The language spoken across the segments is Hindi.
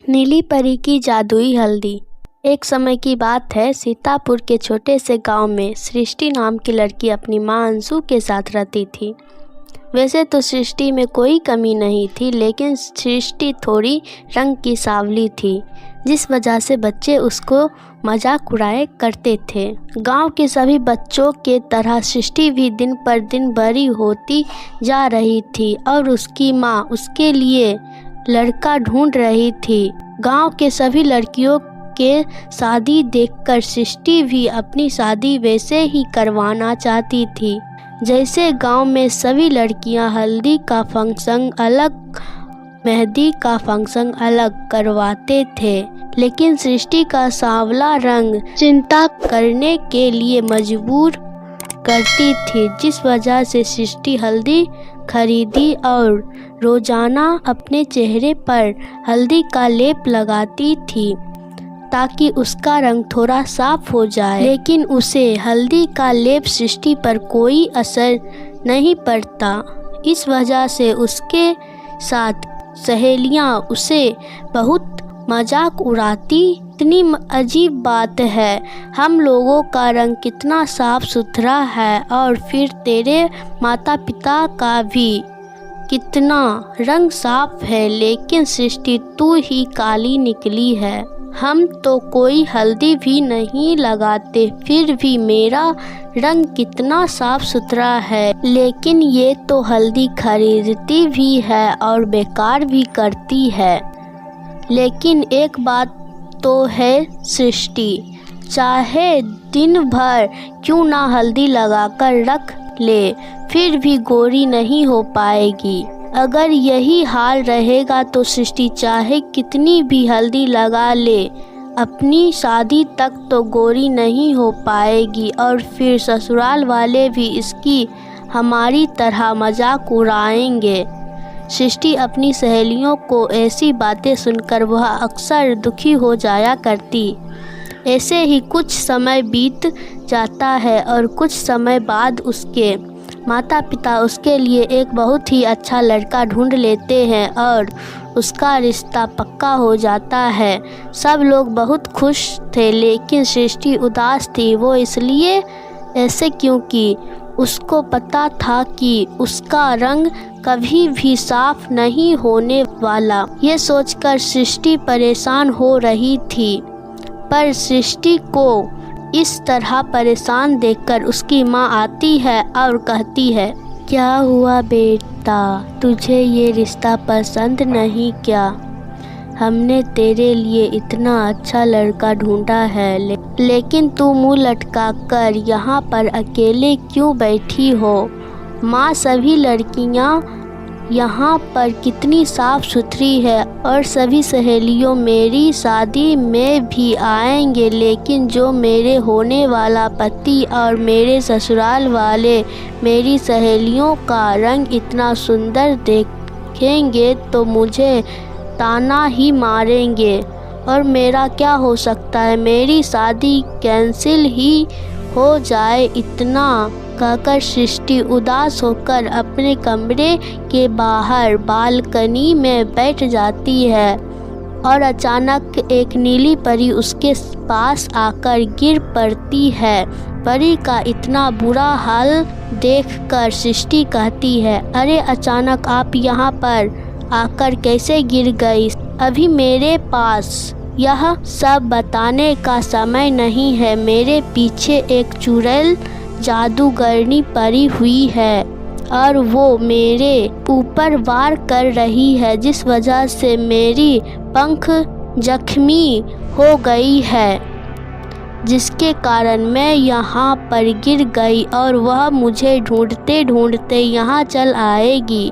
नीली परी की जादुई हल्दी। एक समय की बात है, सीतापुर के छोटे से गांव में सृष्टि नाम की लड़की अपनी माँ अंशु के साथ रहती थी। वैसे तो सृष्टि में कोई कमी नहीं थी, लेकिन सृष्टि थोड़ी रंग की सांवली थी, जिस वजह से बच्चे उसको मजाक उड़ाया करते थे। गांव के सभी बच्चों के तरह सृष्टि भी दिन पर दिन बड़ी होती जा रही थी और उसकी माँ उसके लिए लड़का ढूंढ रही थी। गांव के सभी लड़कियों के शादी देखकर सृष्टि भी अपनी शादी वैसे ही करवाना चाहती थी, जैसे गांव में सभी लड़कियां हल्दी का फंक्शन अलग, मेहंदी का फंक्शन अलग करवाते थे। लेकिन सृष्टि का सांवला रंग चिंता करने के लिए मजबूर करती थी, जिस वजह से सृष्टि हल्दी खरीदी और रोजाना अपने चेहरे पर हल्दी का लेप लगाती थी ताकि उसका रंग थोड़ा साफ हो जाए। लेकिन उसे हल्दी का लेप सृष्टि पर कोई असर नहीं पड़ता। इस वजह से उसके साथ सहेलियां उसे बहुत मजाक उड़ाती। इतनी अजीब बात है, हम लोगों का रंग कितना साफ सुथरा है और फिर तेरे माता पिता का भी कितना रंग साफ है, लेकिन सृष्टि तू ही काली निकली है। हम तो कोई हल्दी भी नहीं लगाते, फिर भी मेरा रंग कितना साफ सुथरा है। लेकिन ये तो हल्दी खरीदती भी है और बेकार भी करती है। लेकिन एक बात तो है सृष्टि, चाहे दिन भर क्यों ना हल्दी लगाकर रख ले, फिर भी गोरी नहीं हो पाएगी। अगर यही हाल रहेगा तो सृष्टि चाहे कितनी भी हल्दी लगा ले, अपनी शादी तक तो गोरी नहीं हो पाएगी और फिर ससुराल वाले भी इसकी हमारी तरह मजाक उड़ाएंगे। सृष्टि अपनी सहेलियों को ऐसी बातें सुनकर वह अक्सर दुखी हो जाया करती। ऐसे ही कुछ समय बीत जाता है और कुछ समय बाद उसके माता पिता उसके लिए एक बहुत ही अच्छा लड़का ढूंढ लेते हैं और उसका रिश्ता पक्का हो जाता है। सब लोग बहुत खुश थे, लेकिन सृष्टि उदास थी। वो इसलिए ऐसे क्योंकि उसको पता था कि उसका रंग कभी भी साफ नहीं होने वाला। ये सोचकर सृष्टि परेशान हो रही थी, पर सृष्टि को इस तरह परेशान देखकर उसकी माँ आती है और कहती है, क्या हुआ बेटा, तुझे ये रिश्ता पसंद नहीं क्या? हमने तेरे लिए इतना अच्छा लड़का ढूंढा है, लेकिन तू मुँह लटका कर यहाँ पर अकेले क्यों बैठी हो? माँ, सभी लड़कियाँ यहाँ पर कितनी साफ सुथरी है और सभी सहेलियों मेरी शादी में भी आएंगे, लेकिन जो मेरे होने वाला पति और मेरे ससुराल वाले मेरी सहेलियों का रंग इतना सुंदर देखेंगे तो मुझे ताना ही मारेंगे और मेरा क्या हो सकता है, मेरी शादी कैंसिल ही हो जाए। इतना कहकर सृष्टि उदास होकर अपने कमरे के बाहर बालकनी में बैठ जाती है और अचानक एक नीली परी उसके पास आकर गिर पड़ती है। परी का इतना बुरा हाल देखकर सृष्टि कहती है, अरे अचानक आप यहाँ पर आकर कैसे गिर गई? अभी मेरे पास यह सब बताने का समय नहीं है। मेरे पीछे एक चुड़ैल जादूगरनी परी हुई है और वो मेरे ऊपर वार कर रही है, जिस वजह से मेरी पंख जख्मी हो गई है, जिसके कारण मैं यहाँ पर गिर गई और वह मुझे ढूंढते ढूंढते यहाँ चल आएगी।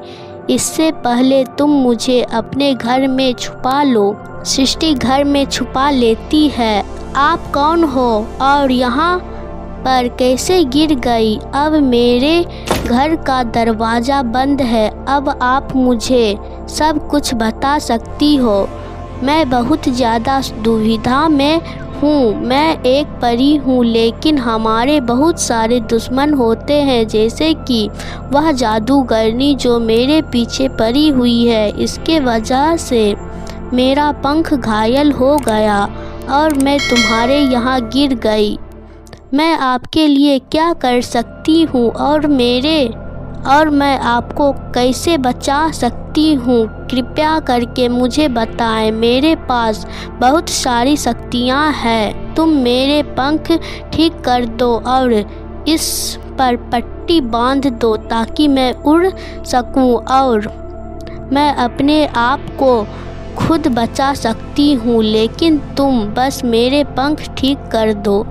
इससे पहले तुम मुझे अपने घर में छुपा लो। सृष्टि घर में छुपा लेती है। आप कौन हो और यहाँ पर कैसे गिर गई? अब मेरे घर का दरवाज़ा बंद है, अब आप मुझे सब कुछ बता सकती हो। मैं बहुत ज़्यादा दुविधा में हूँ। मैं एक परी हूँ, लेकिन हमारे बहुत सारे दुश्मन होते हैं, जैसे कि वह जादूगरनी जो मेरे पीछे पड़ी हुई है। इसके वजह से मेरा पंख घायल हो गया और मैं तुम्हारे यहाँ गिर गई। मैं आपके लिए क्या कर सकती हूँ और मैं आपको कैसे बचा सकती हूँ? कृपया करके मुझे बताएं। मेरे पास बहुत सारी शक्तियाँ हैं। तुम मेरे पंख ठीक कर दो और इस पर पट्टी बांध दो ताकि मैं उड़ सकूं और मैं अपने आप को खुद बचा सकती हूँ, लेकिन तुम बस मेरे पंख ठीक कर दो।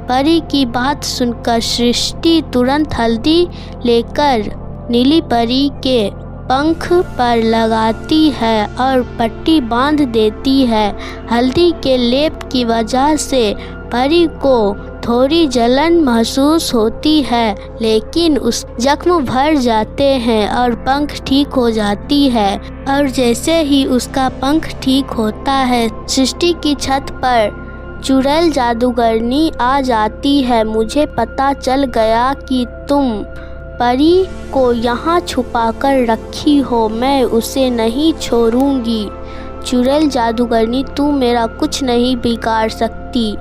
परी की बात सुनकर सृष्टि तुरंत हल्दी लेकर नीली परी के पंख पर लगाती है और पट्टी बांध देती है। हल्दी के लेप की वजह से परी को थोड़ी जलन महसूस होती है, लेकिन उस जख्म भर जाते हैं और पंख ठीक हो जाती है। और जैसे ही उसका पंख ठीक होता है, सृष्टि की छत पर चुड़ैल जादूगरनी आ जाती है। मुझे पता चल गया कि तुम परी को यहाँ छुपा कर रखी हो। मैं उसे नहीं छोड़ूंगी। चुड़ैल जादूगरनी, तू मेरा कुछ नहीं बिगाड़ सकती।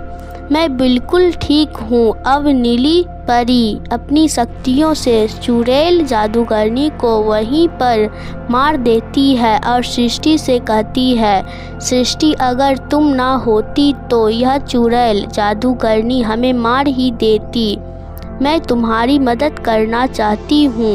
मैं बिल्कुल ठीक हूँ। अब नीली परी अपनी शक्तियों से चुड़ैल जादूगरनी को वहीं पर मार देती है और सृष्टि से कहती है, सृष्टि, अगर तुम ना होती तो यह चुड़ैल जादूगरनी हमें मार ही देती। मैं तुम्हारी मदद करना चाहती हूँ।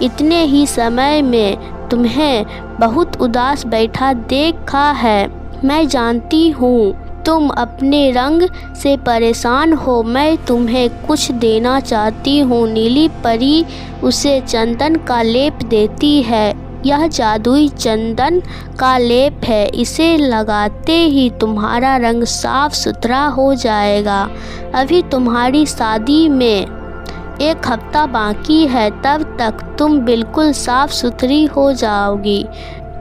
इतने ही समय में तुम्हें बहुत उदास बैठा देखा है। मैं जानती हूँ तुम अपने रंग से परेशान हो। मैं तुम्हें कुछ देना चाहती हूँ। नीली परी उसे चंदन का लेप देती है। यह जादुई चंदन का लेप है। इसे लगाते ही तुम्हारा रंग साफ सुथरा हो जाएगा। अभी तुम्हारी शादी में 1 हफ्ता बाकी है, तब तक तुम बिल्कुल साफ सुथरी हो जाओगी।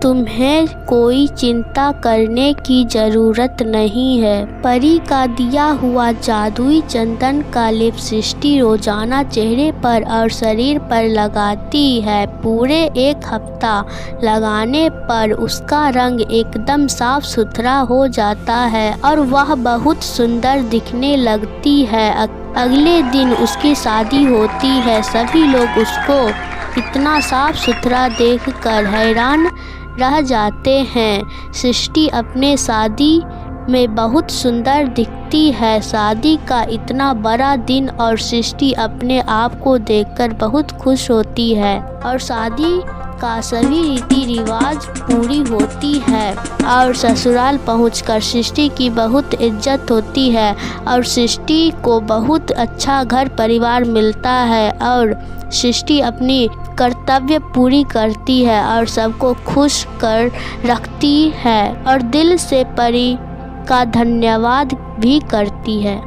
तुम्हें कोई चिंता करने की ज़रूरत नहीं है। परी का दिया हुआ जादुई चंदन का लेप सृष्टि रोजाना चेहरे पर और शरीर पर लगाती है। पूरे 1 हफ्ता लगाने पर उसका रंग एकदम साफ सुथरा हो जाता है और वह बहुत सुंदर दिखने लगती है। अगले दिन उसकी शादी होती है। सभी लोग उसको इतना साफ सुथरा देखकर हैरान रह जाते हैं। सृष्टि अपने शादी में बहुत सुंदर दिखती है। शादी का इतना बड़ा दिन और सृष्टि अपने आप को देखकर बहुत खुश होती है और शादी का सभी रीति रिवाज पूरी होती है और ससुराल पहुंचकर सृष्टि की बहुत इज्जत होती है और सृष्टि को बहुत अच्छा घर परिवार मिलता है और सृष्टि अपनी कर्तव्य पूरी करती है और सबको खुश कर रखती है और दिल से परी का धन्यवाद भी करती है।